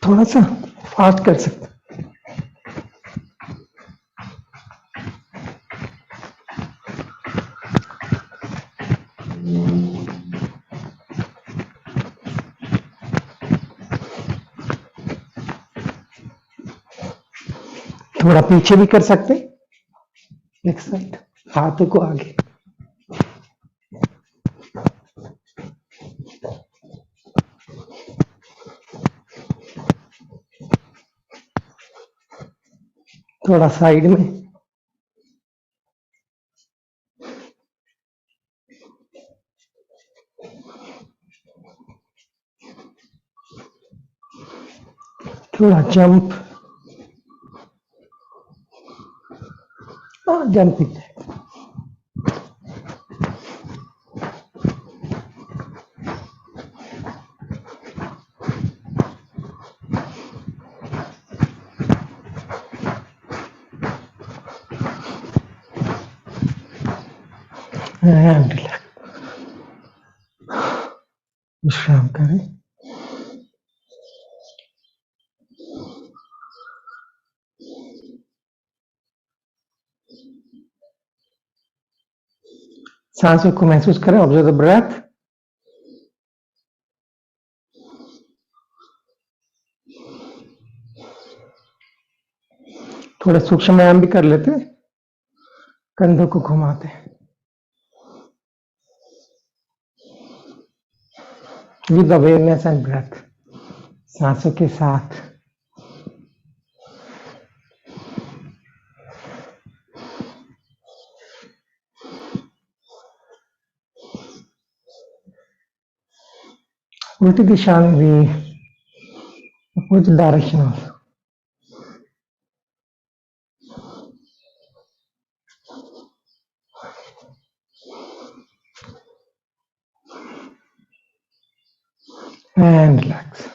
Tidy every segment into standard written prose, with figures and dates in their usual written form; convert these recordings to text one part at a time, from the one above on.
थोड़ा सा फास्ट कर सकते। थोड़ा पीछे भी कर सकते, एक साइड, हाथों को आगे। थोड़ा साइड में, थोड़ा जंप, जंपिंग। एंड विश्राम करें। सांसों को महसूस करें, ऑब्जर्व द ब्रेथ। थोड़े सूक्ष्म व्यायाम भी कर लेते, कंधों को घुमाते विद अवेयरनेस एंड ब्रेथ, सांसों के साथ। उल्टी दिशा में भी, opposite direction also. And relax.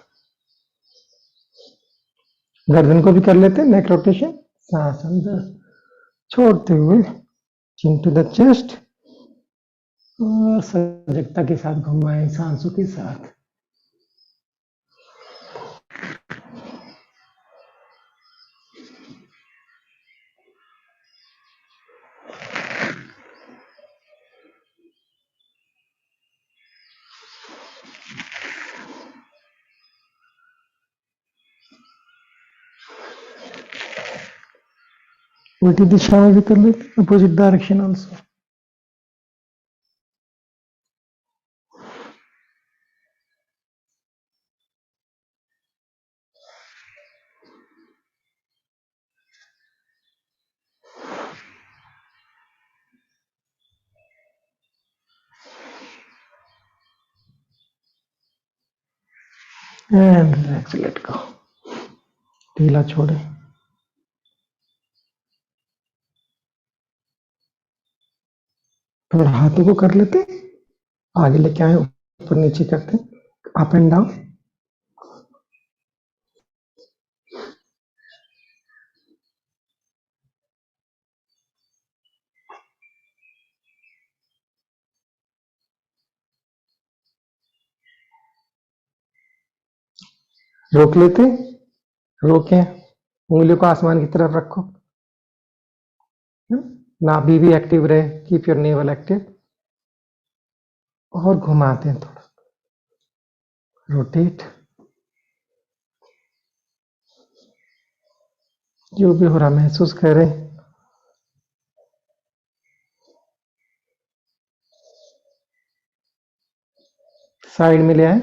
गर्दन को भी कर लेते, नेक रोटेशन, सांस अंदर छोड़ते हुए चिन टू द चेस्ट, और सजगता के साथ घुमाएं सांसों के साथ। उल्टी दिशा में भी कर लेते, opposite direction also. And relax, let go, ढीला छोड़े। थोड़ा हाथों को कर लेते, आगे लेके आए, ऊपर नीचे करते, अप एंड डाउन। रोक लेते, रोके, उंगलियों को आसमान की तरफ रखो, नाभि भी एक्टिव रहे, कीप योर नेवल एक्टिव। और घुमाते हैं थोड़ा, रोटेट, जो भी हो रहा महसूस करें। साइड में ले आए,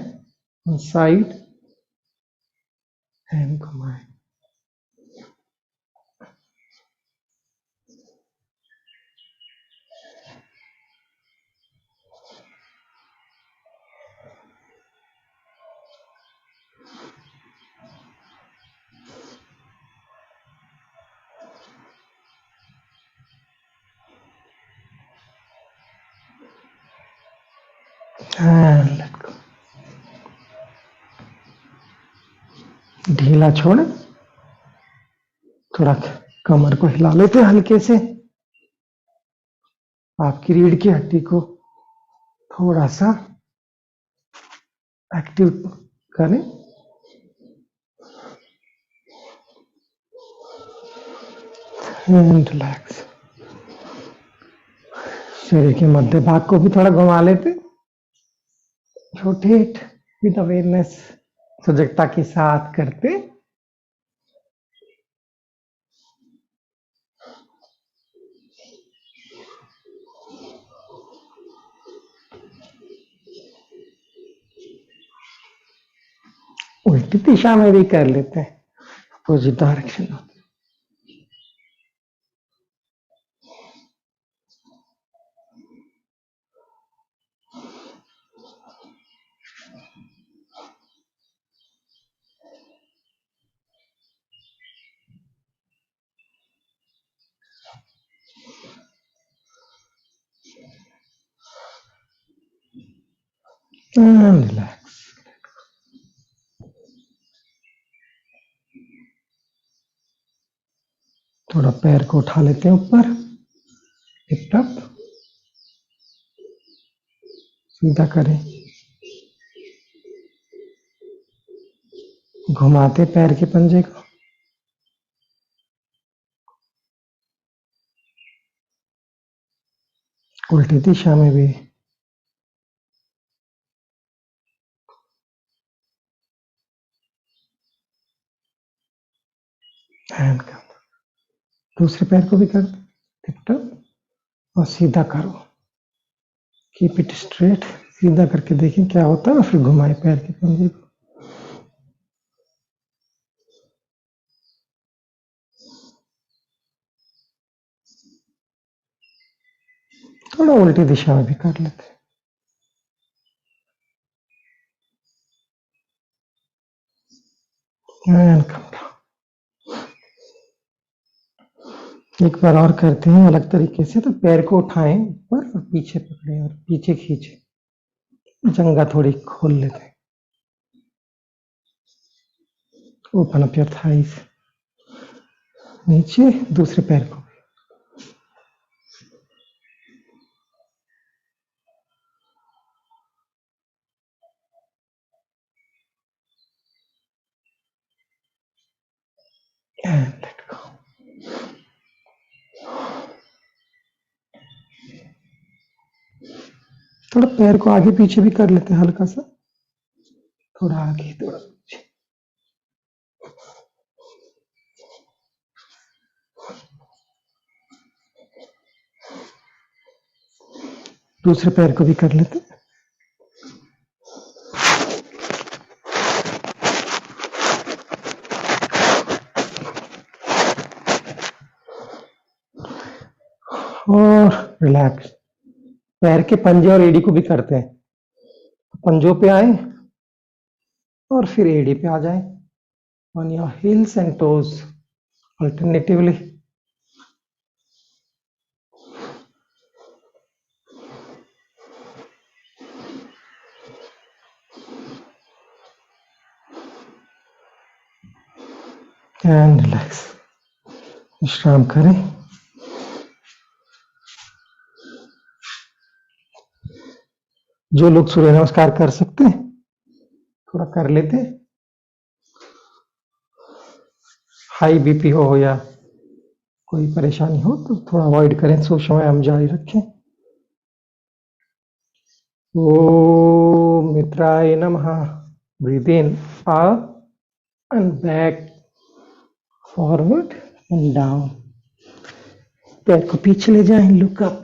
साइड एंड घुमाए। एंड लेट गो, ढीला छोड़, थोड़ा कमर को हिला लेते हल्के से, आपकी रीढ़ की हड्डी को थोड़ा सा एक्टिव करें। And relax. शरीर के मध्य भाग को भी थोड़ा घुमा लेते, रोटेट विद अवेयरनेस, सजगता के साथ करते। उल्टी दिशा में भी कर लेते हैं, अपोजिट डायरेक्शन में। And relax. थोड़ा पैर को उठा लेते हैं ऊपर, लिफ्ट अप, सीधा करें, घुमाते पैर के पंजे को। उल्टी दिशा में भी। हैंड कर, दूसरे पैर को भी कर दो, लिफ्ट अप और सीधा करो, कीप इट स्ट्रेट। सीधा करके देखें क्या होता है, फिर घुमाए पैर के पंजे को। थोड़ा उल्टी दिशा में भी कर लेते हैं। And come down. एक बार और करते हैं अलग तरीके से। तो पैर को उठाएं ऊपर और पीछे पकड़ें और पीछे खींचे, जंगा थोड़ी खोल लेते हैं। Open up your thighs. नीचे दूसरे पैर को। And let go. थोड़ा पैर को आगे पीछे भी कर लेते हैं, हल्का सा, थोड़ा आगे थोड़ा पीछे। दूसरे पैर को भी कर लेते हैं। और रिलैक्स। पैर के पंजे और एड़ी को भी करते हैं। पंजों पे आए और फिर एड़ी पे आ जाए, on your heels and toes alternatively. And relax, विश्राम करें। जो लोग सूर्य नमस्कार कर सकते हैं थोड़ा कर लेते हैं। हाई बीपी हो या कोई परेशानी हो तो थोड़ा अवॉइड करें, सो समय हम जारी रखें। ओम मित्राय नमः। Breathe in up and back, forward and down. पैर को पीछे ले जाएं, लुक अप।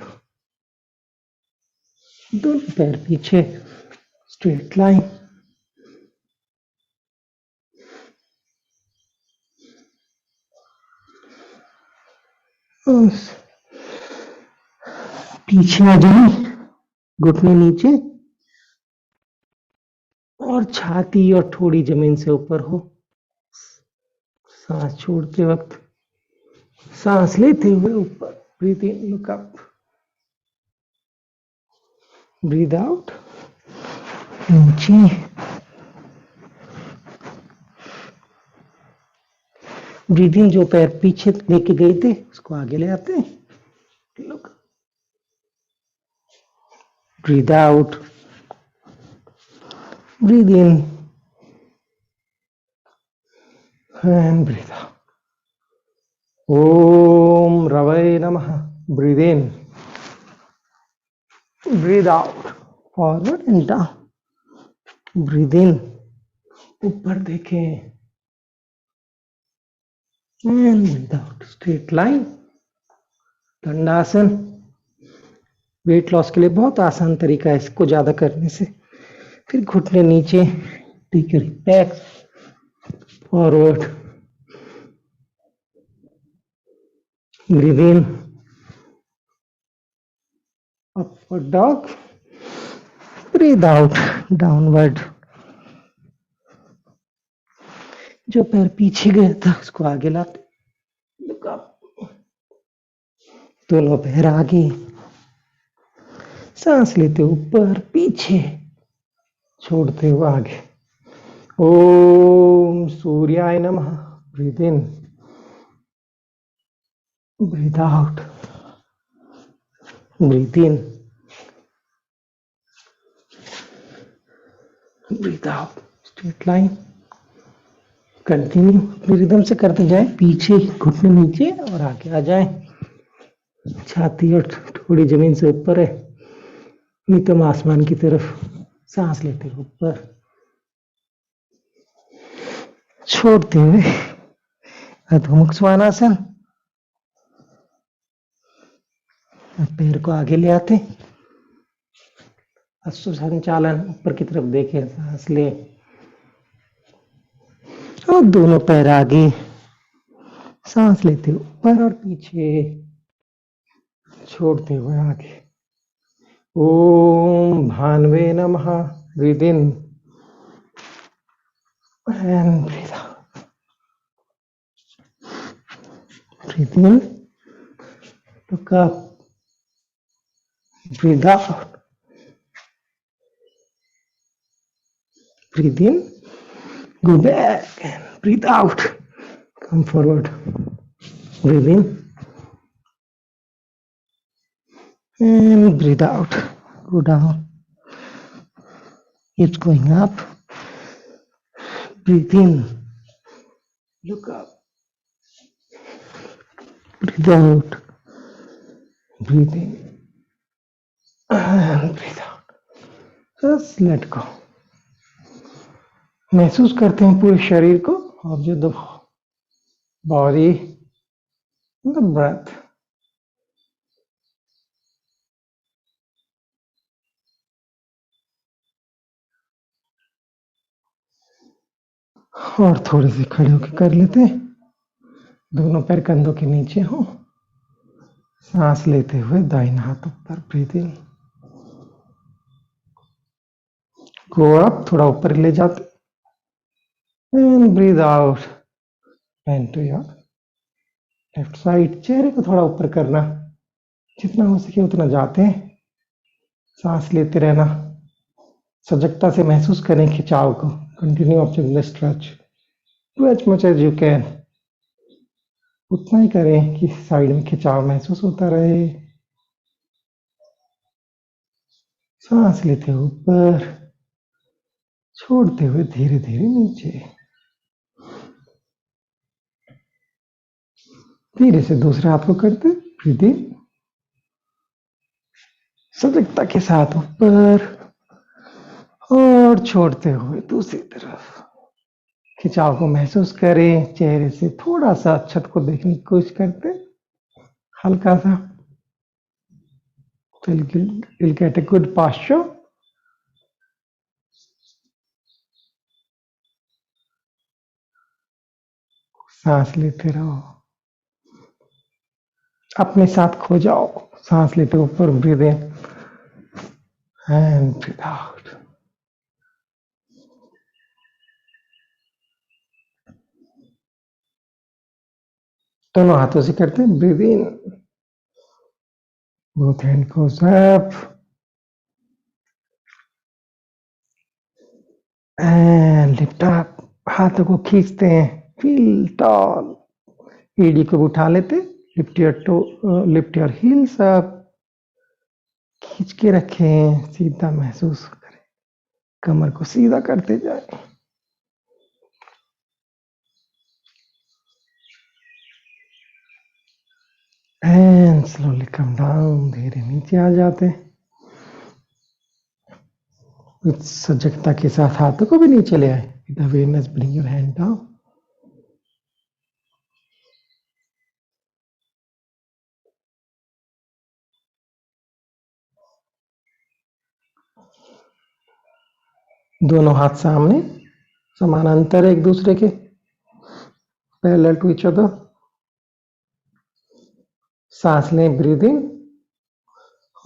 दोनों पैर पीछे, स्ट्रेट लाइन। पीछे आ जाए, घुटने नीचे और छाती और थोड़ी जमीन से ऊपर हो। सांस छोड़ते वक्त सांस लेते हुए ऊपर, ब्रीथ इन, लुक अप, ब्रीथ आउट नीचे। ब्रीथ इन, जो पैर पीछे लेके गए थे उसको आगे ले आते हैं, look. Breathe out, breathe in and breathe out. Om रवै नमः। Breathe in, breathe out, forward and down. Breathe in, ऊपर देखें and breathe out, straight line. Dandasana weight loss के लिए बहुत आसान तरीका है इसको ज्यादा करने से। फिर घुटने नीचे, take your back forward, breathe in, upward dog, breathe out, downward. जो पैर पीछे गया था उसको आगे लाते, लुक अप, दोनों पैर आगे, सांस लेते ऊपर पीछे, छोड़ते हुए आगे। ओम सूर्याय नमः। Breathe in, breathe out, breathe in, breathe out, straight line. Continue अपनी रिदम से करते जाएं, पीछे घुटने नीचे और आगे आ जाएं। छाती और थोड़ी जमीन से ऊपर है, नितम आसमान की तरफ सांस लेते हुए ऊपर, छोड़ते हुए अधोमुख श्वानासन। पैर को आगे ले आते, अश्व संचालन, ऊपर की तरफ देखें, सांस ले और दोनों पैर आगे, सांस लेते हुए ऊपर और पीछे, छोड़ते हुए आगे। ओम भानवे नमः। Breathe in and breathe out, breathe in, look up, breathe out, breathe in, go back and breathe out, come forward, breathe in and breathe out, go down, it's going up, breathe in, look up, breathe out, breathe in and breathe out, just let go। महसूस करते हैं पूरे शरीर को, observe the body, the breath. और थोड़े से खड़े होकर कर लेते हैं, दोनों पैर कंधों के नीचे हो, सांस लेते हुए दाहिना हाथ ऊपर, ब्रीथ इन, गो अप, थोड़ा ऊपर ले जाते and breathe out, bend to your left side. चेहरे को थोड़ा ऊपर करना, जितना हो सके उतना जाते हैं, सांस लेते रहना, सजगता से महसूस करें खिंचाव को। Continue observe the stretch to as much as you can, उतना ही करें कि साइड में खिंचाव महसूस होता रहे। सांस लेते हुए ऊपर, छोड़ते हुए धीरे धीरे नीचे। धीरे से दूसरे हाथ को करते, ब्रीथ इन, सजगता के साथ ऊपर और छोड़ते हुए दूसरी तरफ। खिंचाव को महसूस करें, चेहरे से थोड़ा सा छत को देखने की कोशिश करते, हल्का सा। You'll get a good posture. सांस लेते रहो, अपने साथ खो जाओ, सांस लेते ऊपर, breathe in and breathe out. दोनों हाथों से करते हैं, breathe in, both hand goes up and lift up। हाथों को खींचते हैं, फील टॉल, एडी को उठा लेते, लिफ्ट योर हील्स अप, खींच के रखें, सीधा महसूस करें, कमर को सीधा करते जाए। स्लोली कम डाउन, धीरे नीचे आ जाते हैं। कुछ सजगता के साथ हाथों को भी नीचे ले आए। With awareness bring your hand down. दोनों हाथ सामने, समानांतर एक दूसरे के, पैरेलल टू ईच अदर। सांस लें, ब्रीद इन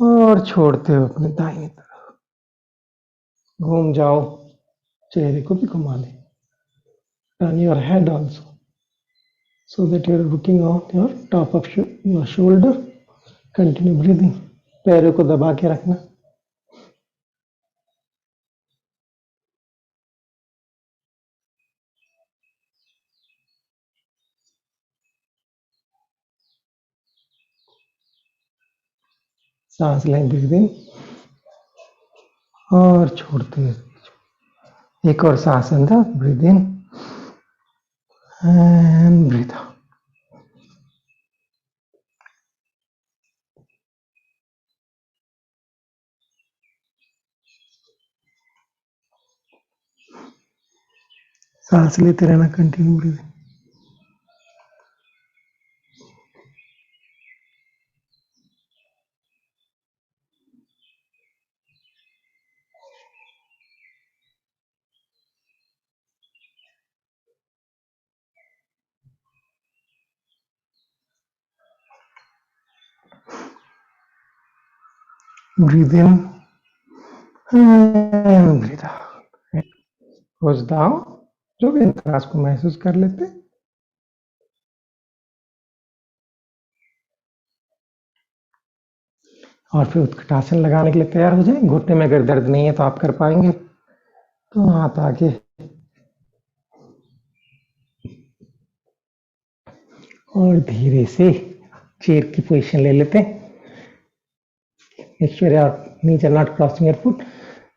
और छोड़ते हुए अपने दाहिनी तरफ घूम जाओ। चेहरे को भी घुमा लें। Turn your head also so that you are looking on your top of your shoulder. Continue breathing. पैरों को दबा के रखना। सांस लें, ब्रीदिंग और छोड़ते हैं। एक और सांस अंदर, breathe in and breathe out. सांस लेते रहना, continue breathing. Breathe in and breathe out. रोज दाओ जो भी अंतरास को महसूस कर लेते। और फिर उत्कटासन लगाने के लिए तैयार हो जाए। घुटने में अगर दर्द नहीं है तो आप कर पाएंगे तो हाथ आगे और धीरे से चेयर की पोजीशन ले लेते हैं। Make sure your knees are not crossing your foot.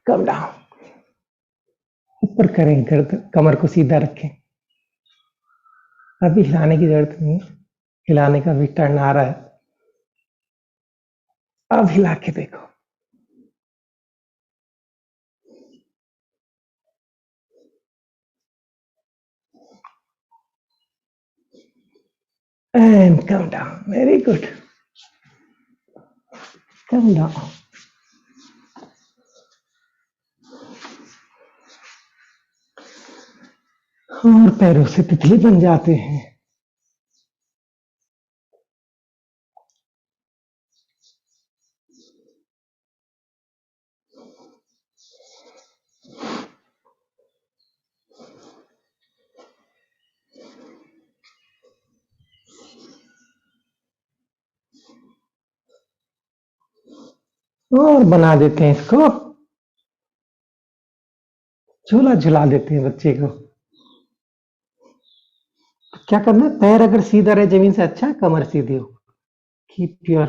Come down. ऊपर करें, गर्दन कमर को सीधा रखें। अभी हिलाने की जरूरत नहीं है। हिलाने का भी टर्न आ रहा है। अब हिला के देखो। And come down. Very good. Come down. और पैरों से तितली बन जाते हैं। और बना देते हैं इसको, झूला झुला देते हैं बच्चे को। क्या करना है, पैर अगर सीधा रहे जमीन से अच्छा है, कमर सीधी हो। Keep your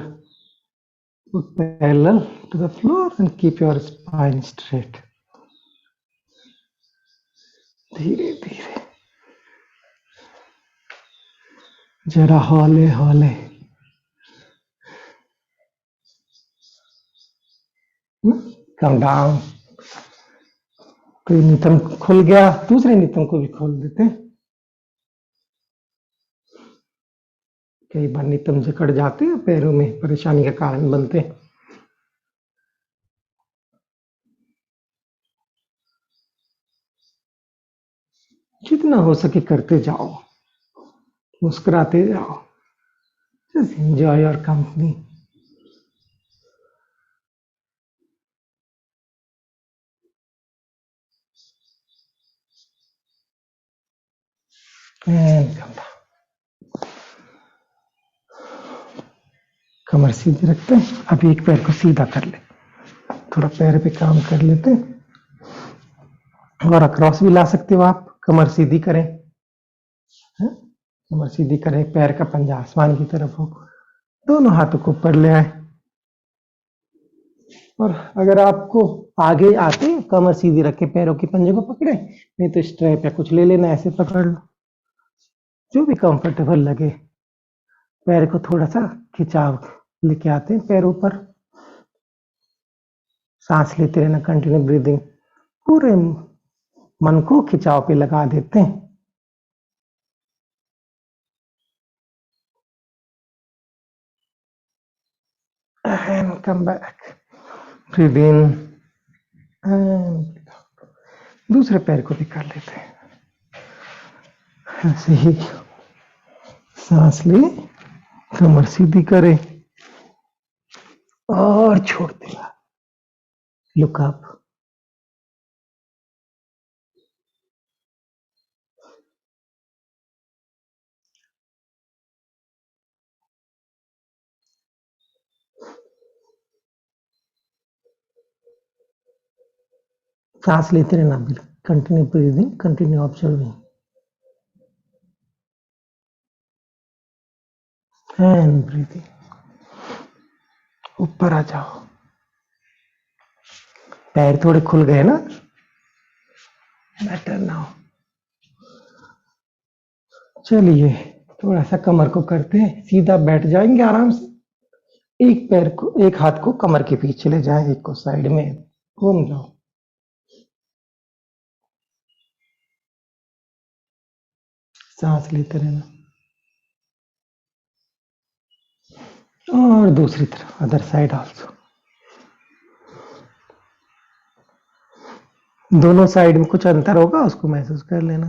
foot parallel to the floor and keep your spine straight. धीरे धीरे, जरा हौले हौले। Come down. कोई नितंब खुल गया, दूसरे नितंब को भी खोल देते हैं। कई बार नितंब जकड़ जाते हैं, पैरों में परेशानी का कारण बनते हैं। जितना हो सके करते जाओ, मुस्कुराते जाओ। Just enjoy your company. And come down. कमर सीधी रखते हैं। अभी एक पैर को सीधा कर ले, थोड़ा पैर पे काम कर लेते हैं। और अक्रॉस भी ला सकते हो आप। कमर सीधी करें, कमर सीधी करें, पैर का पंजा आसमान की तरफ हो, दोनों हाथों को ऊपर ले आए। और अगर आपको आगे आते कमर सीधी रख के पैरों के पंजे को पकड़े, नहीं तो स्ट्रैप या कुछ ले लेना, ऐसे पकड़ लो, जो भी कंफर्टेबल लगे। पैर को थोड़ा सा खिंचाव लेके आते हैं पैरों पर, सांस लेते रहना, कंटिन्यू ब्रीदिंग, पूरे मन को खिंचाव पे लगा देते हैं। And come back, breathe in and दूसरे पैर को भी कर लेते हैं ऐसे ही। सांस ले, कमर सीधी करें और छोड़ देना, लुक अप। सांस लेते रहना, continue breathing, continue observing and breathing. ऊपर आ जाओ, पैर थोड़े खुल गए ना, बेटर नाउ। चलिए थोड़ा सा कमर को करते हैं सीधा, बैठ जाएंगे आराम से। एक पैर को, एक हाथ को कमर के पीछे ले जाए, एक को साइड में घूम जाओ। सांस लेते रहना और दूसरी तरफ, अदर साइड आल्सो। दोनों साइड में कुछ अंतर होगा, उसको महसूस कर लेना।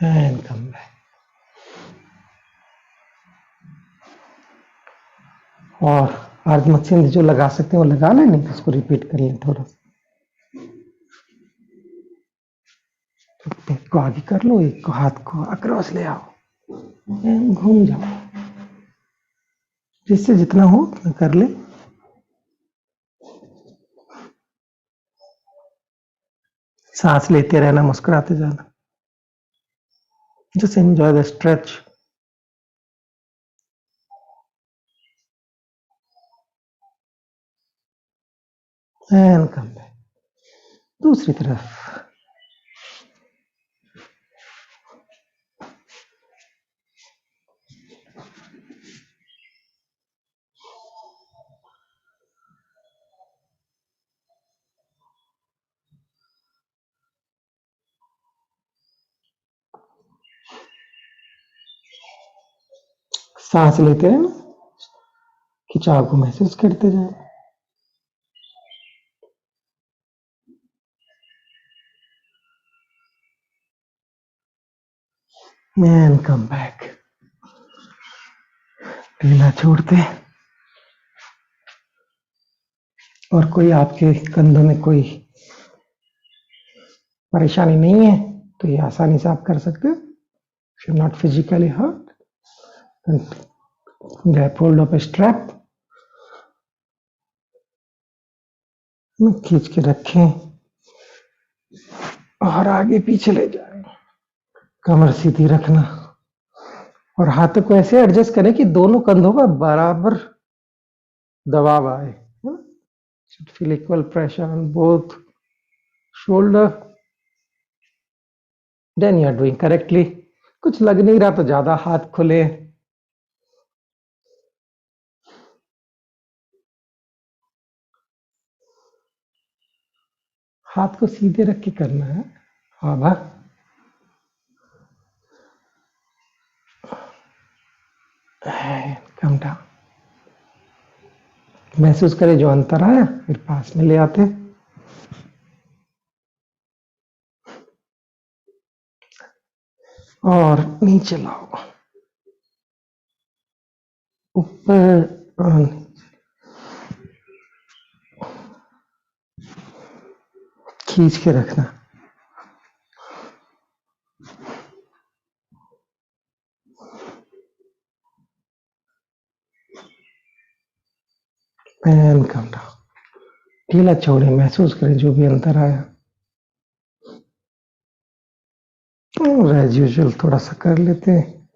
And come back. और अर्ध मशीन जो लगा सकते हैं वो लगा लें, नहीं तो उसको रिपीट कर लें थोड़ा सा। एक को आगे कर लो, एक को हाथ को अक्रॉस ले आओ, घूम जाओ, जिससे जितना हो उतना कर ले। सांस लेते रहना, मुस्कुराते जाना, just enjoy the stretch. And come back, दूसरी तरफ। सांस लेते रहना, खिंचाव को महसूस करते जाए। एंड कम बैक, ढीला छोड़ते। और कोई आपके कंधों में कोई परेशानी नहीं है तो ये आसानी से आप कर सकते हो। If you not physically hurt, grab hold of a strap, खींच के रखें और आगे पीछे ले जाएं। कमर सीधी रखना और हाथों को ऐसे एडजस्ट करें कि दोनों कंधों का बराबर दबाव आए। should feel equal pressure on both shoulder. Then you are doing correctly. कुछ लग नहीं रहा तो ज्यादा हाथ खुले, हाथ को सीधे रख के करना है। हाँ भा, कम डाउन, महसूस करें जो अंतर आया, फिर पास में ले आते। और नीचे लाओ, ऊपर और खींच के रखना। एंड कम डाउन, ढीला छोड़े, महसूस करें जो भी अंतर आया। और एज यूजुअल थोड़ा सा कर लेते हैं,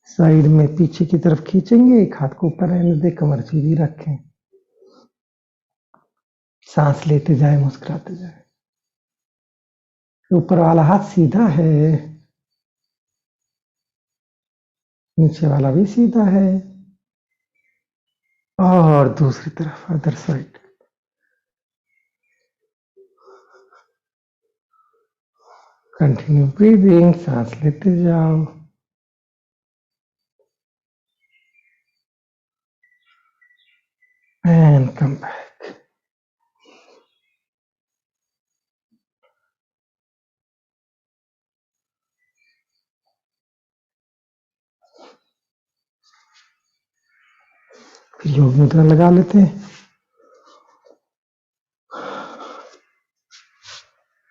साइड में पीछे की तरफ खींचेंगे, एक हाथ को ऊपर रहने दे, कमर सीधी रखें, सांस लेते जाए, मुस्कुराते जाए। ऊपर वाला हाथ सीधा है, नीचे वाला भी सीधा है और दूसरी तरफ अदर साइड। कंटिन्यू ब्रीदिंग, सांस लेते जाओ। And come back. फिर योग मुद्रा लगा लेते हैं।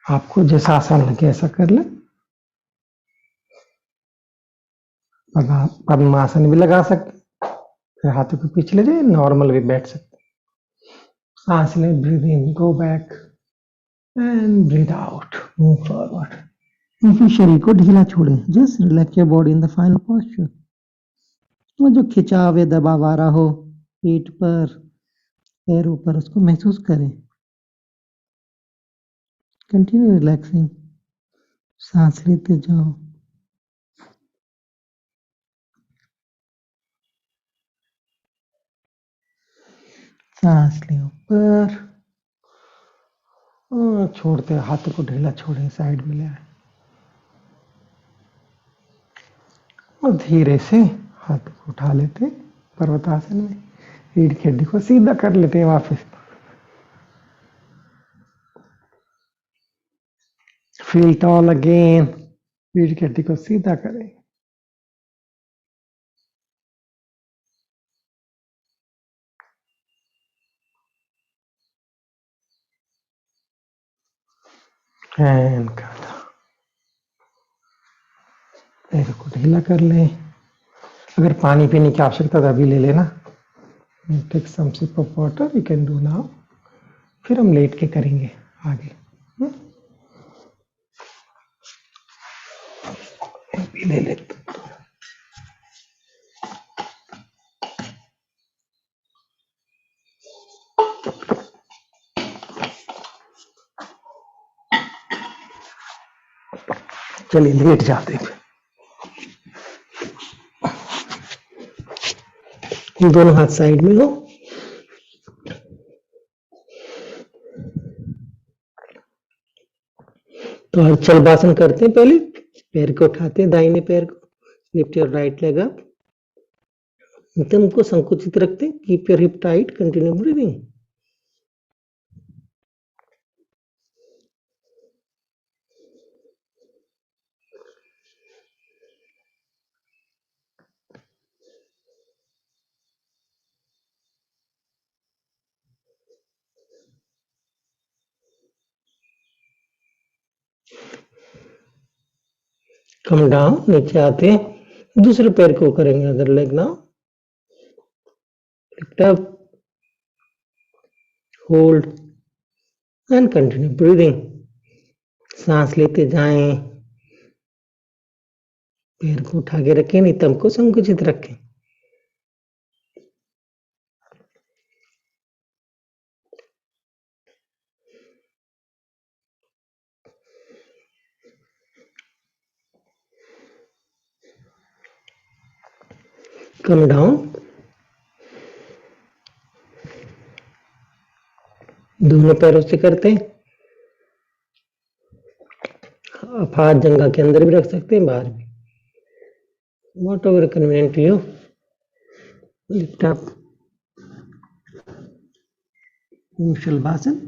आपको जैसा आसान लगे ऐसा कर ले। पद्मासन भी लगा सकते, फिर हाथों को पीछे ले जाए, नॉर्मल भी बैठ सकते। सांस ले, breathe in, go back and breathe out, move forward. फिर शरीर को ढीला छोड़े, just relax your body in the final posture. तो जो खिंचाव या दबाव आ रहा हो पीठ पर, पैरों पर, उसको महसूस करें। कंटिन्यू रिलैक्सिंग, सांस लेते जाओ। सांस ले ऊपर और छोड़ते, हाथों को ढीला छोड़े, साइड में ले आए और धीरे से हाथ को उठा लेते पर्वतासन में। रीढ़ की हड्डी को सीधा कर लेते हैं वापस। Feel tall again. रीढ़ की हड्डी को सीधा करें। एंड काटा, पैर को ढीला कर लें। अगर पानी पीने की आवश्यकता तो अभी ले लेना। Take some sip of water, you can do now. फिर हम लेट के करेंगे आगे। भी ले लेते। चलिए लेट जाते हैं। दोनों हाथ साइड में हो। तो हलचलबासन करते हैं। पहले पैर को उठाते हैं, दाहिने पैर को, lift your right leg up, नितंब को संकुचित रखते हैं, keep your hip tight, continue breathing. Come down, नीचे आते हैं, दूसरे पैर को करेंगे other leg now. Lift up, hold and continue breathing. सांस लेते जाएं, पैर को उठा के रखें, नितंब को संकुचित रखें। कम डाउन, दोनों पैरों से करते हैं। आप हाथ जंघा के अंदर भी रख सकते हैं, बाहर भी, whatever convenient to you. Lift up, shalabhasana.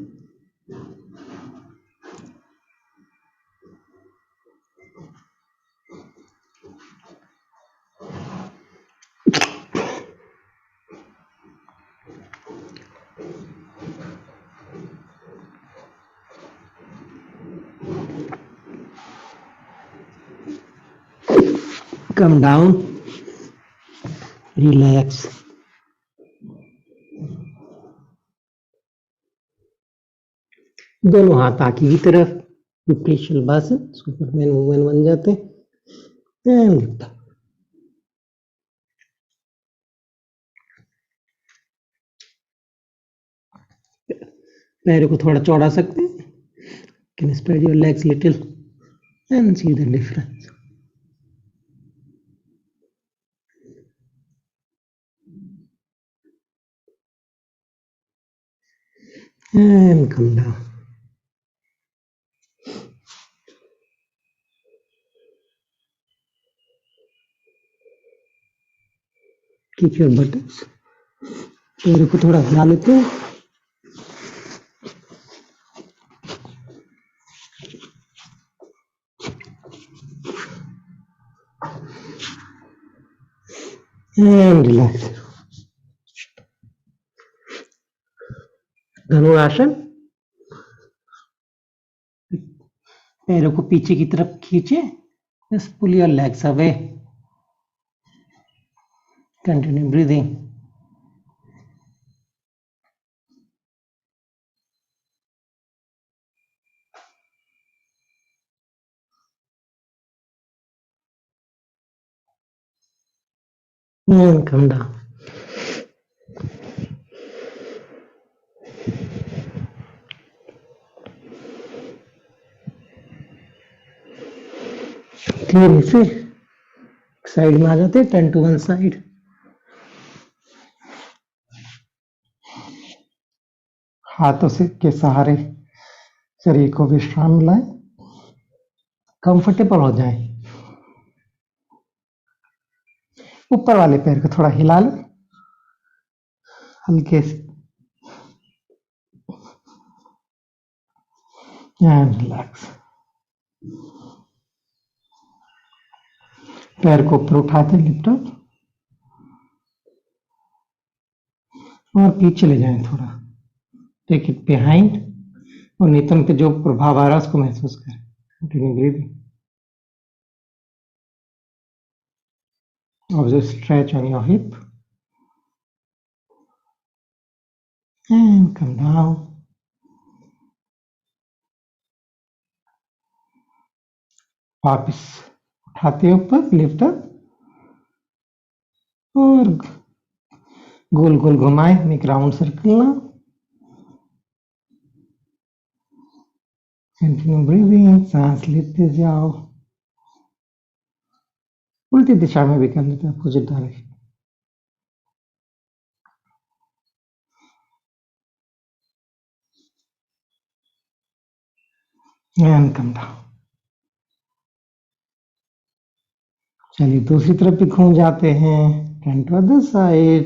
Come down, relax. दोनों हाथ आगे की तरफ, शलभासन, सुपरमैन वूमन बन जाते हैं। And lift up. पैरों को थोड़ा चौड़ा सकते हैं। Can spread your legs little and see the difference. and come down. Keep your buttocks. पैरों को थोड़ा हिला लेते हैं. And relax. धनुरासन. पैरों को पीछे की तरफ खींचे. Just pull your legs away. Continue breathing. And come down. Clear से साइड में आ जाते हैं. 10 to 1 साइड. हाथों से के सहारे शरीर को विश्राम मिलाएं. कंफर्टेबल हो जाएं. ऊपर वाले पैर को थोड़ा हिला लें हल्के से. And relax. पैर को ऊपर उठाते लिफ्ट अप और पीछे ले जाएं थोड़ा. टेक इट बिहाइंड और नितंब पे जो प्रभाव आ रहा है उसको महसूस करें. Continue breathing. Observe stretch on your hip and come down. वापस उठाते ऊपर लिफ्ट अप और गोल गोल घुमाए. मेक राउंड सर्कल ना. Continue breathing. सांस लेते जाओ. उल्टी दिशा में भी कर लेते हैं. Opposite direction. And come down. चलिए दूसरी तरफ भी घूम जाते हैं. Turn to other side.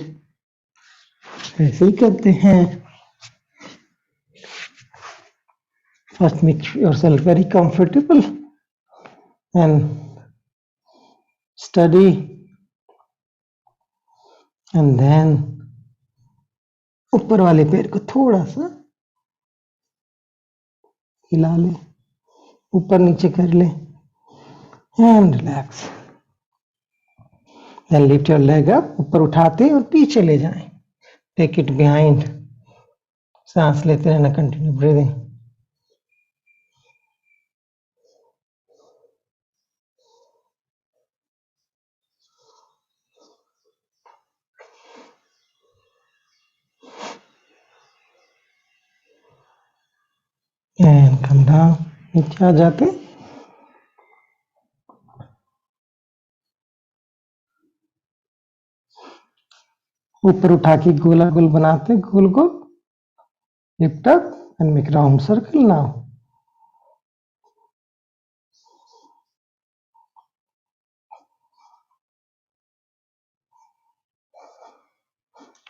ऐसे ही करते हैं. First make yourself very comfortable and steady and then ऊपर वाले पैर को थोड़ा सा हिला ले. ऊपर नीचे कर ले and relax. Then lift your leg up. ऊपर उठाते और पीछे ले जाएं. Take it behind. सांस लेते रहना. Continue breathing. And come down. नीचे आ जाते. ऊपर उठा के गोला गोल बनाते. गोल गोल lift up and make round circle now.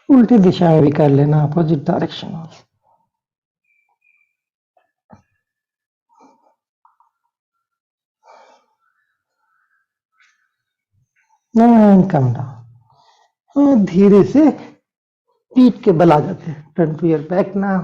उल्टी दिशा में भी कर लेना. Opposite direction. And come down. और धीरे से पीठ के बल आ जाते हैं. Turn to your back now.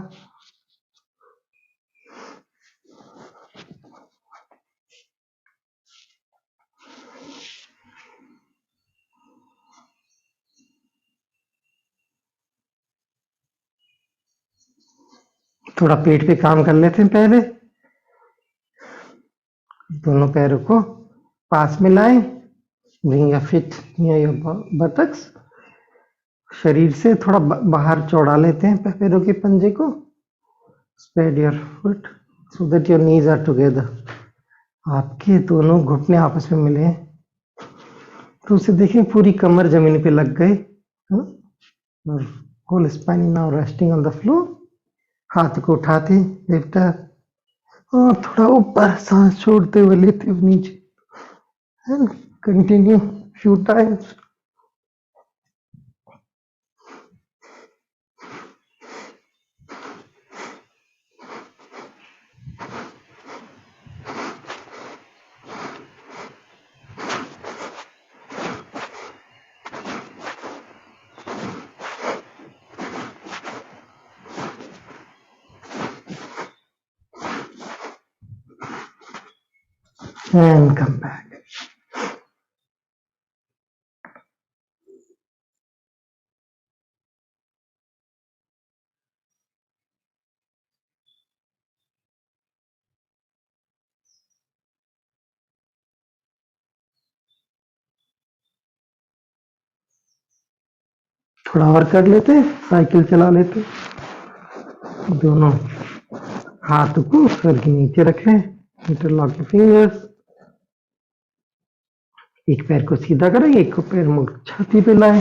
थोड़ा पेट पे काम कर लेते हैं पहले. दोनों पैरों को पास में लाएं. Bring your feet near your buttocks. शरीर से थोड़ा बाहर चौड़ा लेते हैं पैरों के पंजे को. Spread your foot so that your knees are together. आपके दोनों घुटने आपस में मिले. तो उसे देखें पूरी कमर जमीन पे लग गए. और whole spine now resting on the floor. हाथ को उठाते लिफ्ट अप और थोड़ा ऊपर सांस छोड़ते हुए लेते हुए नीचे and continue few times. And come back. थोड़ा और कर लेते साइकिल चला लेते दोनों हाथ को सर के नीचे रखें इंटरलॉक के फिंगर्स एक पैर को सीधा करें एक को पैर मुड़ छाती पे लाएं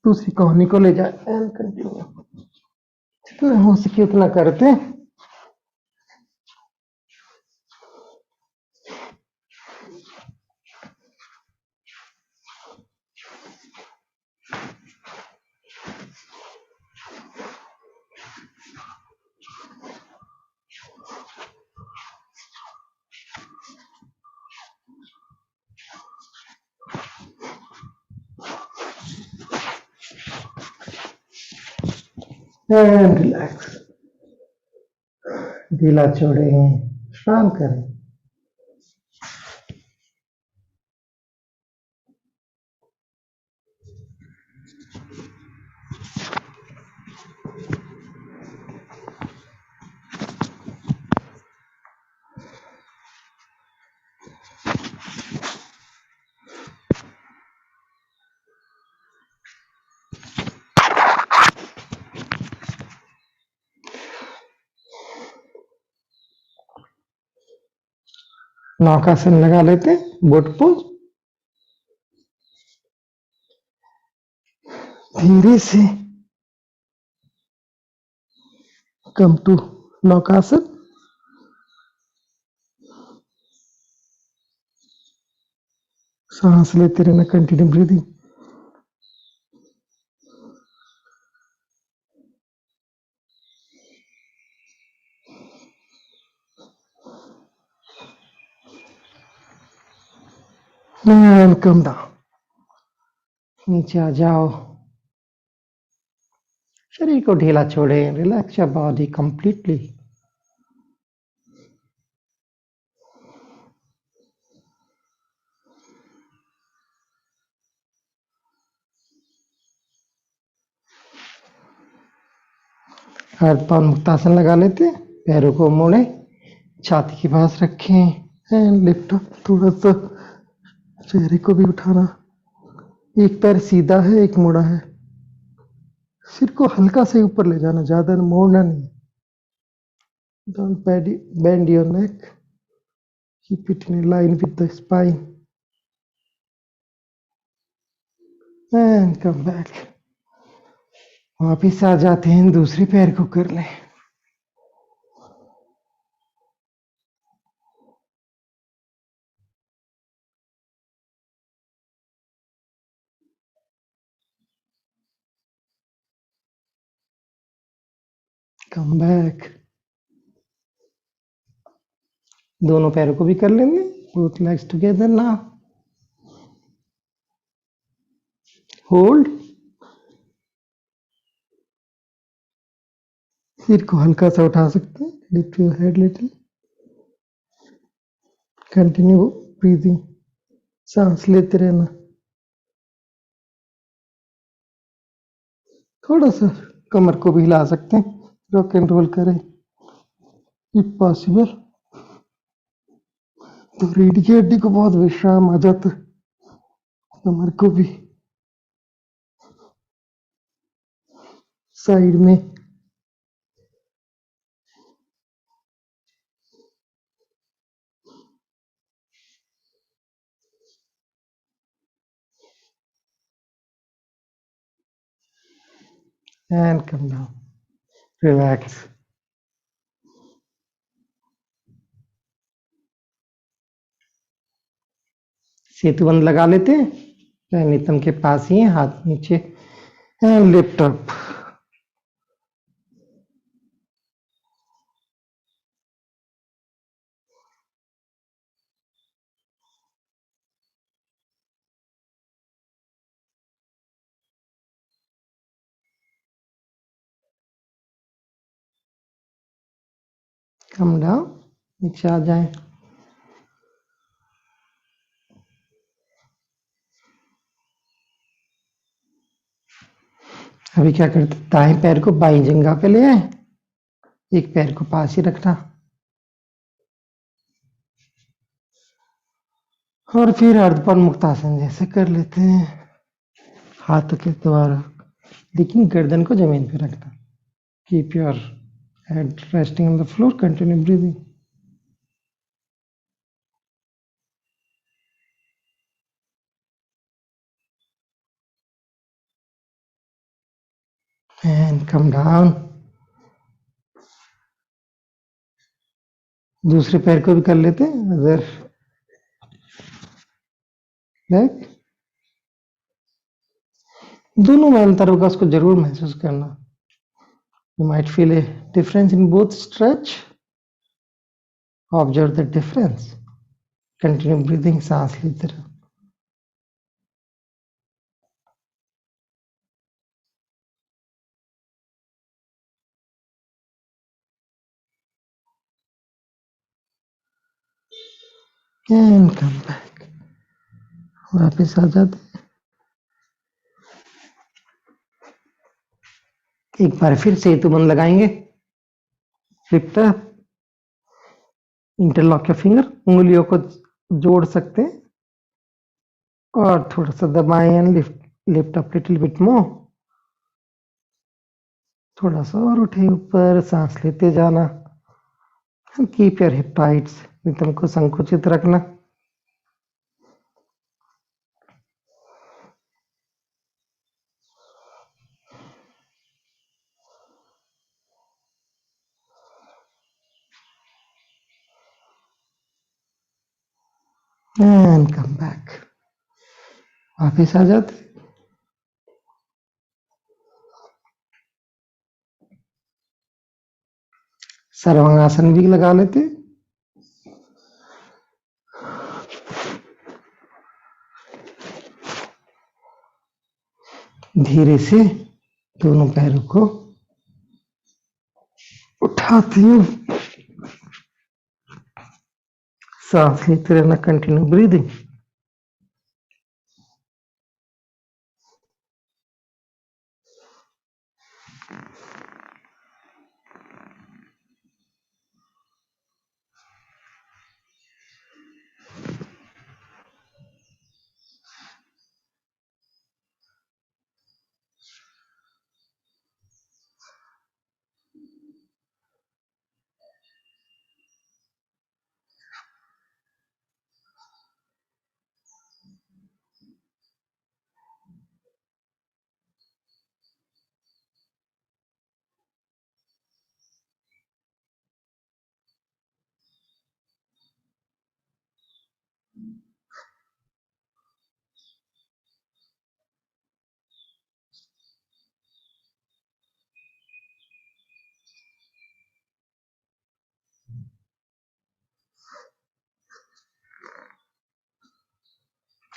दूसरी कोहनी को ले जाए एंड कंटिन्यू जितना हो सके उतना करते एंड रिलैक्स ढीला छोड़ें विश्राम करें नौकासन लगा लेते बोट पोज धीरे से कम टू नौकासन सांस लेते रहना continue breathing and come down नीचे आ जाओ शरीर को ढीला छोड़ें रिलैक्स योर बॉडी कंप्लीटली हाथ पांव मुक्तासन लगा लेते पैरों को मोड़े छाती के पास रखें एंड लिफ्ट अप थोड़ा सा चेहरे को भी उठाना एक पैर सीधा है एक मुड़ा है सिर को हल्का से ऊपर ले जाना ज्यादा मोड़ना नहीं don't bend your neck keep it in line with the spine and come back वापिस आ जाते हैं दूसरे पैर को कर लें कम बैक दोनों पैरों को भी कर लेंगे both legs together now hold सिर को हल्का सा उठा सकते हैं lift your head little continue breathing सांस लेते रहना थोड़ा सा कमर को भी हिला सकते हैं रॉक एंड रोल करें इफ पॉसिबल तो रीढ़ की हड्डी को बहुत विश्राम आ जाता है कमर को भी साइड में एंड कम डाउन रिलैक्स सेतुबंद लगा लेते हैं। नितम के पास ही है, हाथ नीचे, लैपटॉप। कम डाउन, नीचे आ जाए। अभी क्या करते, दाएं पैर को बाई जंघा पे ले आए, एक पैर को पास ही रखना, और फिर अर्धपन मुक्तासन जैसे कर लेते हैं, हाथ के द्वारा, लेकिन गर्दन को जमीन पे रखना। Keep your head resting on the floor, continue breathing. And come down. दूसरे पैर को भी कर लेते हैं, अदर लेग। दोनों में अंतर होगा, उसको जरूर महसूस करना। You might feel a difference in both stretch, observe the difference, continue breathing, सांस लेते रहो। एंड कम बैक, वापिस आ जाते। एक बार फिर सेतुबंद लगाएंगे। Lift up, interlock your finger, उंगलियों को जोड़ सकते हैं, और थोड़ा सा दबाएं and lift up little bit more. थोड़ा सा और उठे ऊपर, सांस लेते जाना। Keep your hip tights, rhythm को संकुचित रखना। एंड कम बैक, वापिस आ जाते। सर्वांगासन भी लगा लेते। धीरे से दोनों पैरों को उठाती हूँ, सांस लेते रहना, कंटिन्यू ब्रीदिंग।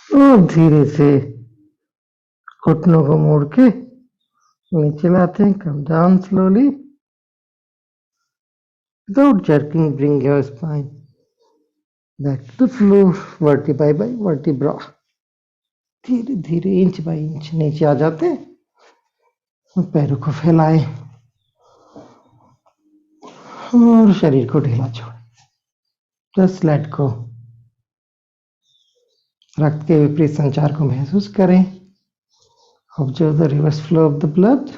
और धीरे से घुटनों को मोड़ के नीचे लाते हैं। Come down slowly without jerking, bring your spine back to the floor, vertebrae by vertebra। धीरे धीरे इंच बाय इंच नीचे आ जाते हैं, और पैरों को फैलाएं और शरीर को ढीला छोड़ें। Just let go. रक्त के विपरीत संचार को महसूस करें। Observe the reverse flow of the blood.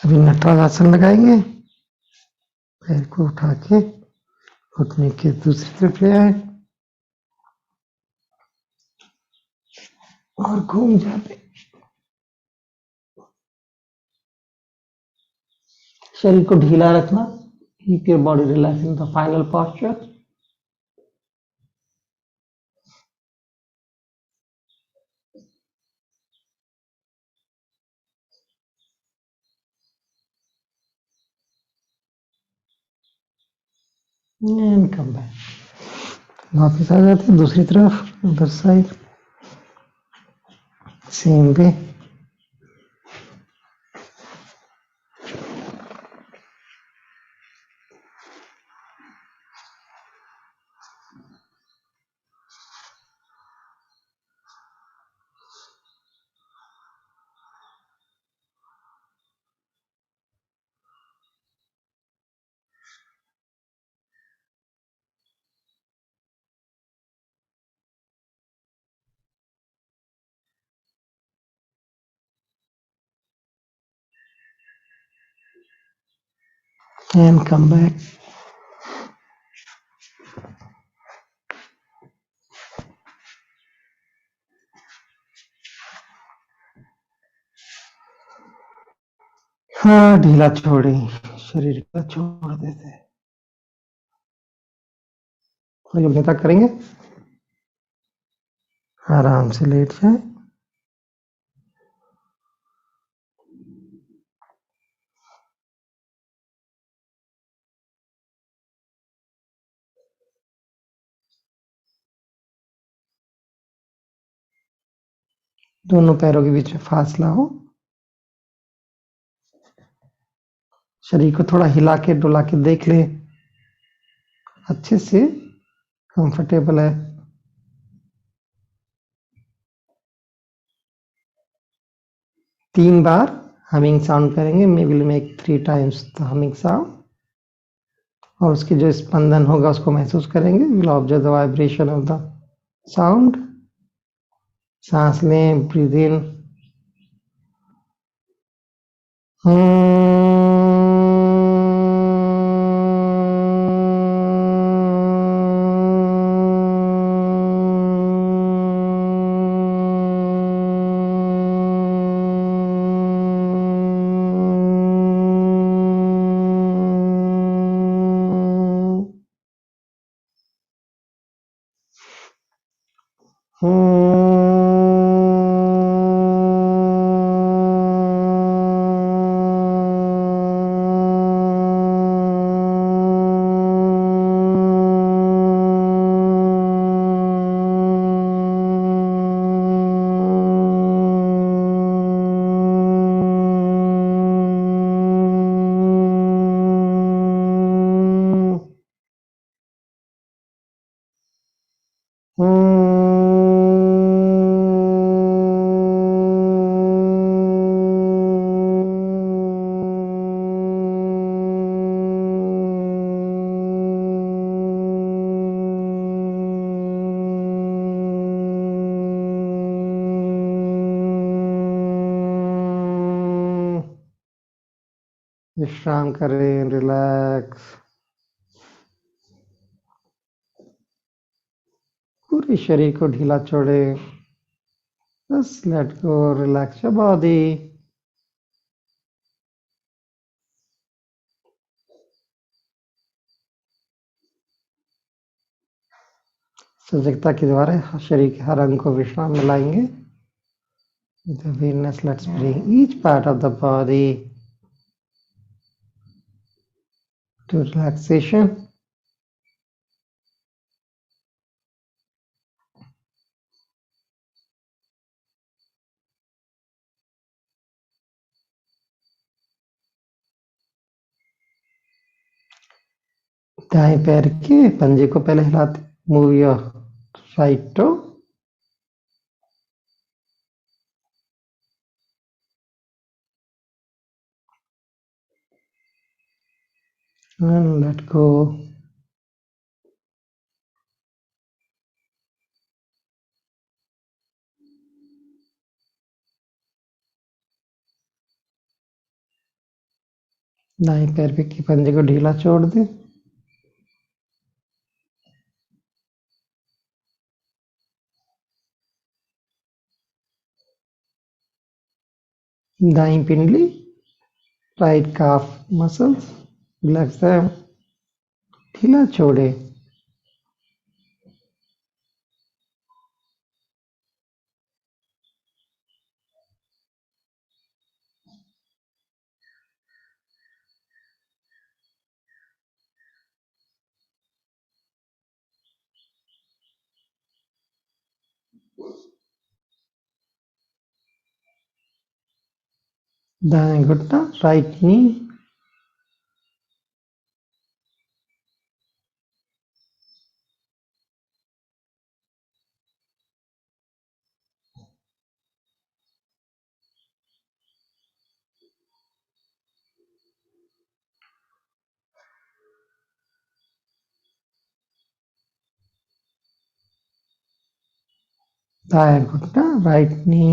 अभी नटराज आसन लगाएंगे। पैर को उठा के घुटने के दूसरी तरफ ले आए और घूम जाते। शरीर को ढीला रखना। Keep your body relax in the final posture. And come back. वापस आ जाते हैं दूसरी तरफ, उधर side same way. And come back. हाँ, ढीला छोड़े, शरीर का छोड़ देते। थोड़ी गंभीरता करेंगे। आराम से लेट जाए। दोनों पैरों के बीच में फासला हो। शरीर को थोड़ा हिला के डुला के देख ले अच्छे से कंफर्टेबल है। तीन बार हमिंग साउंड करेंगे। We will make 3 times the humming sound और उसकी जो स्पंदन होगा उसको महसूस करेंगे। Will observe the vibration of the sound. सांस लें, ब्रीद इन। विश्राम करें, रिलैक्स। पूरे शरीर को ढीला छोड़े। Just let go, relax your body. सजगता के द्वारा शरीर के हर अंग को विश्राम में लाएंगे। With awareness, let's bring each part of the body to relaxation. दाएं पैर के पंजे को पहले हिलाते। Move your right toe. And let go. दाएं पैर पे की पंजे को ढीला छोड़ दे। दाई पिंडली, right calf muscles, relax them, ढीला छोड़े। दाएं घुटना, राइट नी, दाएं घुटना, राइट नी,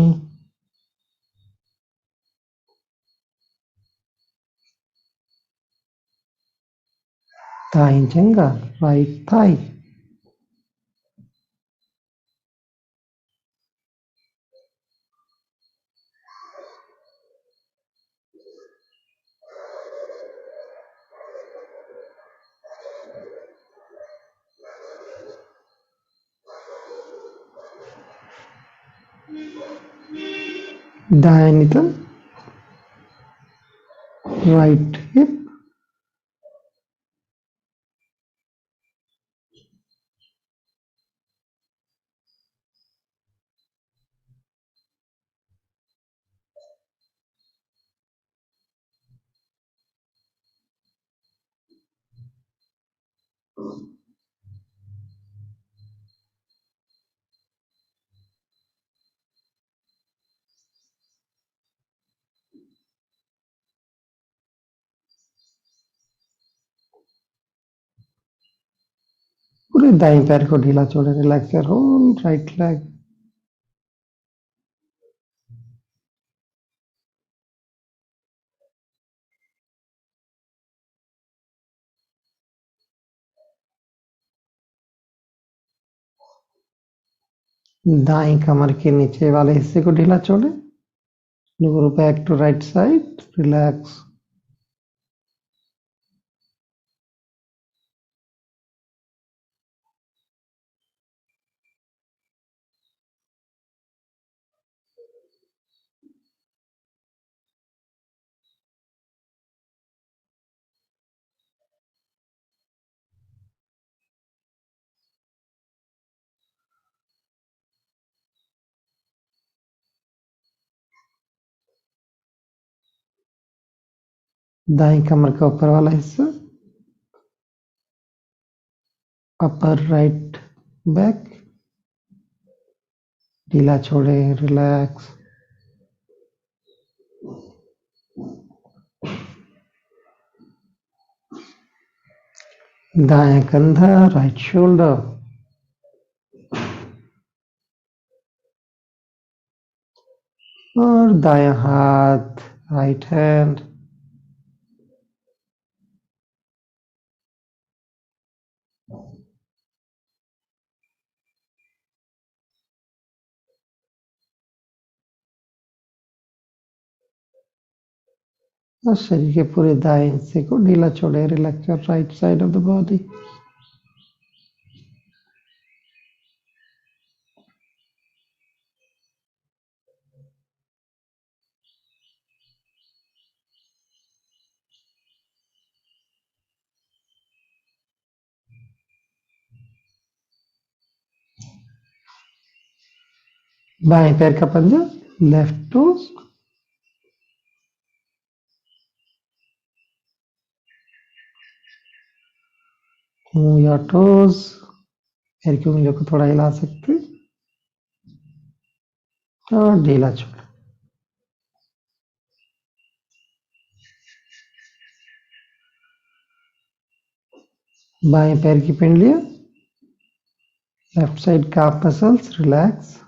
दाएं जंगा, राइट थाई, दाएं नितन, राइट हिप, पूरे दाएं पैर को ढीला छोड़े। Relax your whole right leg. दाएं कमर के नीचे वाले हिस्से को ढीला छोड़े। Lower back to right side, relax. दाएं कमर का ऊपर वाला हिस्सा, अपर राइट बैक, ढीला छोड़े, रिलैक्स। दाएं कंधा, राइट शोल्डर, और दायां हाथ, राइट हैंड। और शरीर के पूरे दाएं हिस्से को ढीला छोड़े, relax your right side of the body. बाएं पैर का पंजा, left toes, move your toes. पैर की उंगलियों को थोड़ा हिला सकते और ढीला छोड़। बाएं पैर की पिंडलियां, left side calf muscles, relax.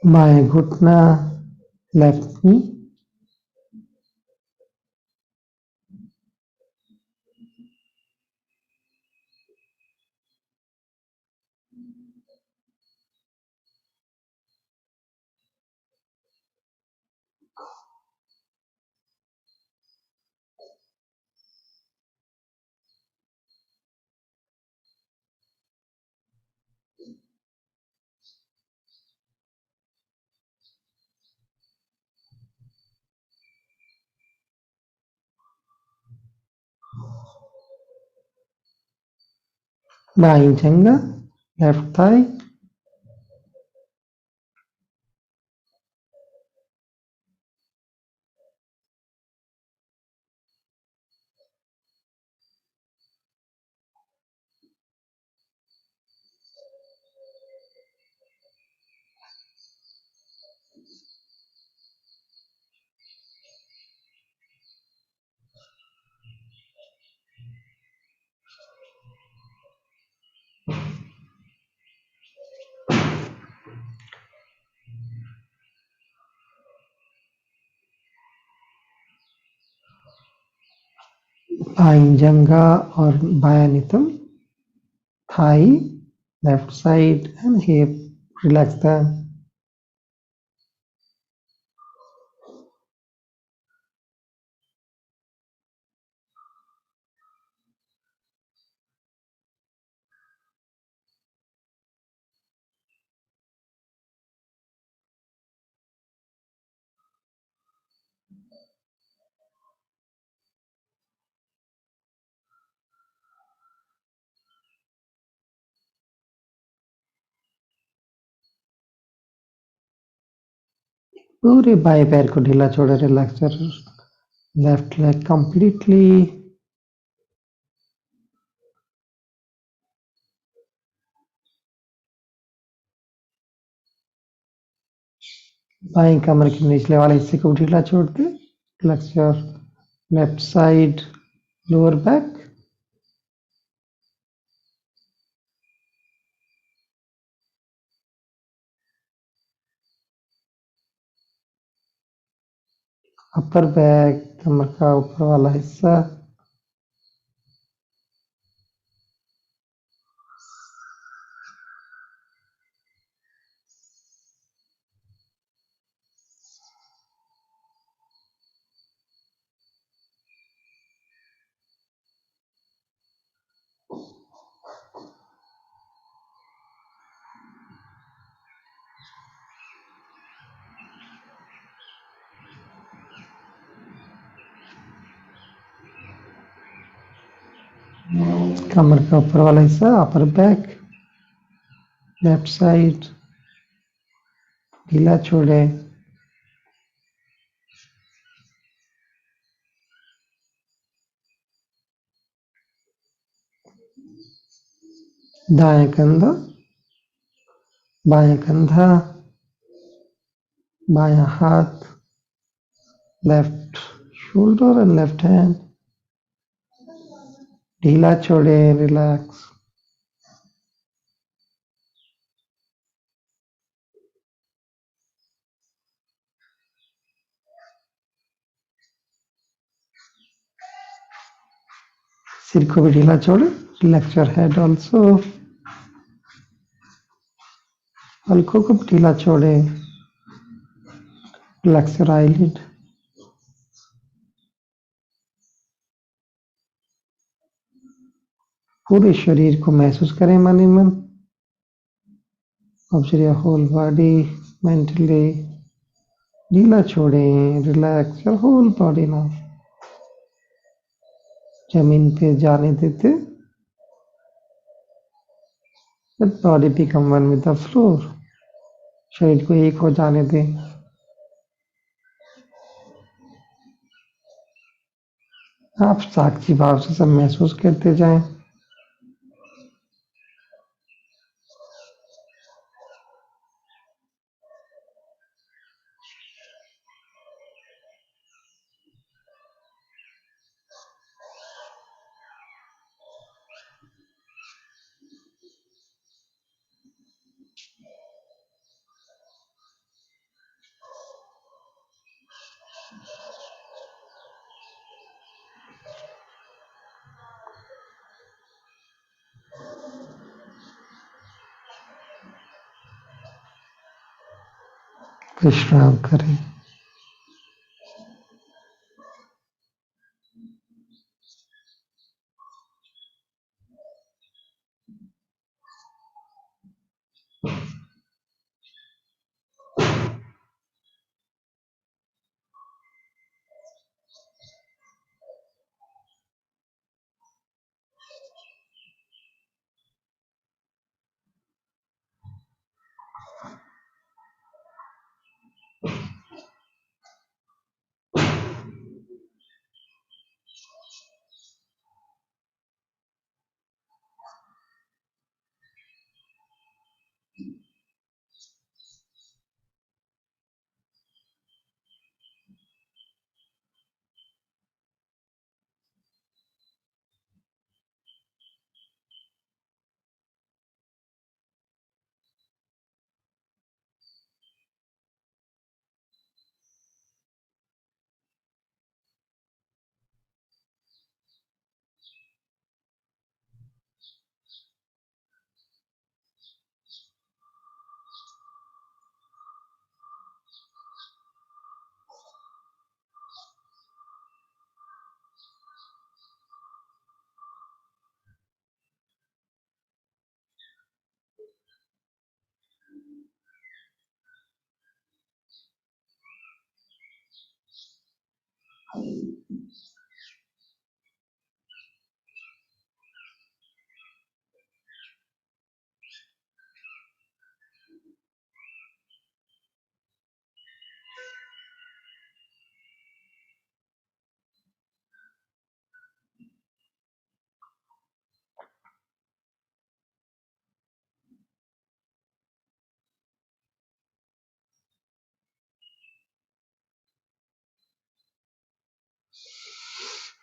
बाएं घुटना, लेफ्ट नी, बाईं जंगा, लेफ्ट थाई, बाईं जंगा और बायां नितंब, Thai, left side and hip. Relax them. पूरे बाएं पैर को ढीला छोड़े, रिलैक्स कर लेफ्ट लेग कंप्लीटली। बाएं कमर के निचले वाले हिस्से को ढीला छोड़ दे, relax your left side lower back, upper back, कमर का ऊपर वाला हिस्सा, कमर का ऊपर वाला हिस्सा, अपर बैक, लेफ्ट साइड ढीला छोड़े, दाएं कंधा, बाएं कंधा, बायां हाथ, left shoulder and left hand ढीला छोड़े, रिलैक्स। सिर को भी ढीला छोड़े, रिलैक्स योर हेड ऑल्सो। पलकों को भी ढीला छोड़े, रिलैक्स योर आईलिड। पूरे शरीर को महसूस करें मन ही मन। Observe your whole body mentally. ढीला छोड़ें, relax your whole body now. जमीन पे जाने देते, let body become one with the floor। शरीर को एक हो जाने दें। आप साक्षी भाव से सब महसूस करते जाएं। विश्राम करें।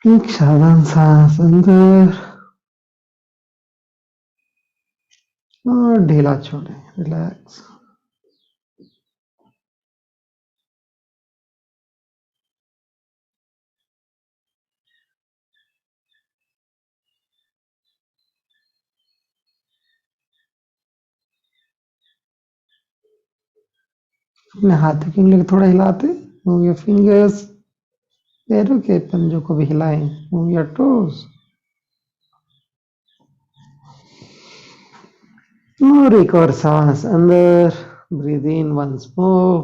एक साधारण सांस अंदर और ढीला छोड़ें। रिलैक्स। अपने हाथों की उंगली को थोड़ा हिलाते, मूव योर फिंगर्स। पैरों के पंजों को भी हिलाएं, मूव योर टोज। और एक और सांस अंदर, ब्रीद इन वंस मोर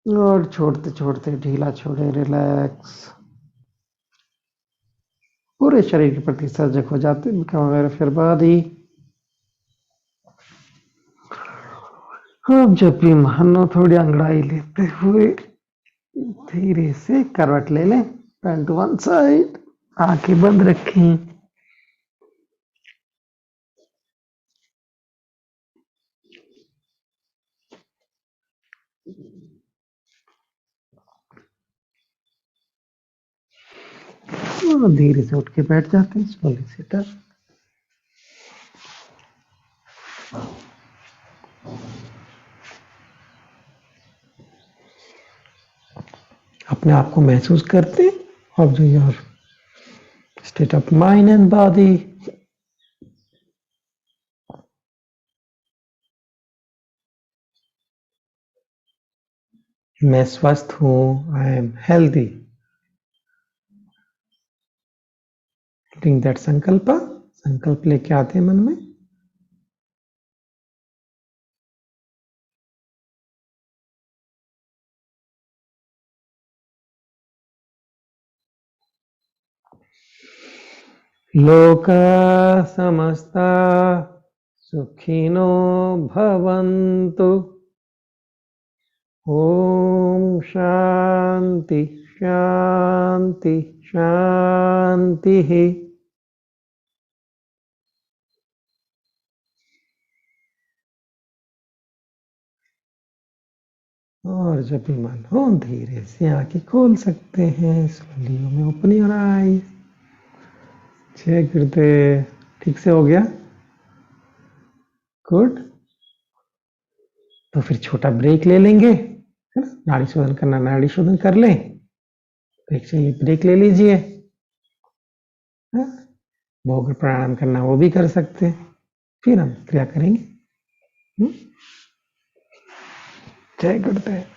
और छोड़ते छोड़ते ढीला छोड़े, रिलैक्स। पूरे शरीर के प्रति सजग हो जाते, become aware of your body. अब जब भी मानो थोड़ी अंगड़ाई लेते हुए धीरे से करवट ले लें, टर्न टू वन साइड, आंखें बंद रखें। और धीरे से उठ के बैठ जाते हैं, स्लोली सिट अप। अपने आप को महसूस करते, observe your state of mind and body. मैं स्वस्थ हूं, I am healthy. Putting that संकल्प, संकल्प लेके आते हैं मन में। लोका समस्ता सुखिनो भवन्तु। ओम शांति शांति शांति। और जब भी मन हो धीरे से आंखें खोल सकते हैं, स्लोली में ओपन योर आईज। चेक करते, ठीक से हो गया, गुड। तो फिर छोटा ब्रेक ले लेंगे, है ना। नाड़ी शोधन करना, नाड़ी शोधन कर लें, ब्रेक चाहिए ब्रेक ले लीजिए। भोग प्राणायाम करना वो भी कर सकते हैं, फिर हम क्रिया करेंगे। जय गुरुदेव।